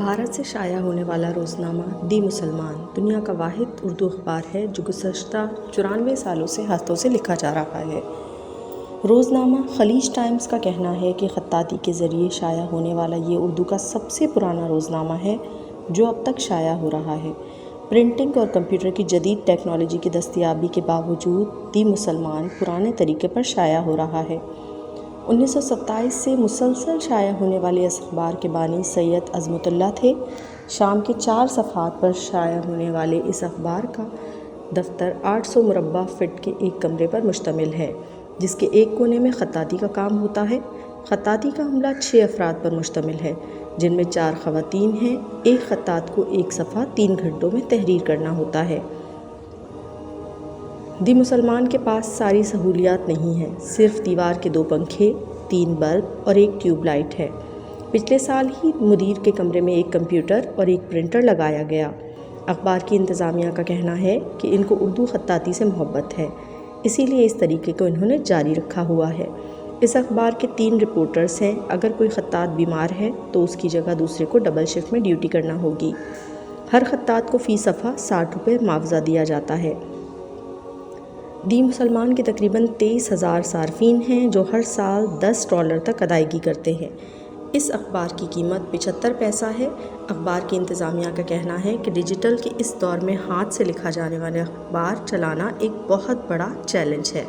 بھارت سے شائع ہونے والا روزنامہ دی مسلمان دنیا کا واحد اردو اخبار ہے جو گزشتہ 94 سالوں سے ہاتھوں سے لکھا جا رہا ہے۔ روزنامہ خلیج ٹائمز کا کہنا ہے کہ خطاطی کے ذریعے شائع ہونے والا یہ اردو کا سب سے پرانا روزنامہ ہے جو اب تک شائع ہو رہا ہے۔ پرنٹنگ اور کمپیوٹر کی جدید ٹیکنالوجی کی دستیابی کے باوجود دی مسلمان پرانے طریقے پر شائع ہو رہا ہے۔ 1927 سے مسلسل شائع ہونے والے اس اخبار کے بانی سید عظمت اللہ تھے۔ شام کے 4 صفحات پر شائع ہونے والے اس اخبار کا دفتر 800 مربع فٹ کے ایک کمرے پر مشتمل ہے، جس کے ایک کونے میں خطاطی کا کام ہوتا ہے۔ خطاطی کا عملہ 6 افراد پر مشتمل ہے، جن میں 4 خواتین ہیں۔ ایک خطاط کو ایک صفحہ 3 گھنٹوں میں تحریر کرنا ہوتا ہے۔ دی مسلمان کے پاس ساری سہولیات نہیں ہیں، صرف دیوار کے 2 پنکھے، 3 بلب اور ایک ٹیوب لائٹ ہے۔ پچھلے سال ہی مدیر کے کمرے میں ایک کمپیوٹر اور ایک پرنٹر لگایا گیا۔ اخبار کی انتظامیہ کا کہنا ہے کہ ان کو اردو خطاطی سے محبت ہے، اسی لیے اس طریقے کو انہوں نے جاری رکھا ہوا ہے۔ اس اخبار کے 3 رپورٹرز ہیں۔ اگر کوئی خطاط بیمار ہے تو اس کی جگہ دوسرے کو ڈبل شفٹ میں ڈیوٹی کرنا ہوگی۔ ہر خطاط کو فی صفحہ 60 روپے معاوضہ دیا جاتا ہے۔ دی مسلمان کے تقریباً 23,000 صارفین ہیں جو ہر سال $10 تک ادائیگی کرتے ہیں۔ اس اخبار کی قیمت 75 پیسہ ہے۔ اخبار کی انتظامیہ کا کہنا ہے کہ ڈیجیٹل کے اس دور میں ہاتھ سے لکھا جانے والا اخبار چلانا ایک بہت بڑا چیلنج ہے۔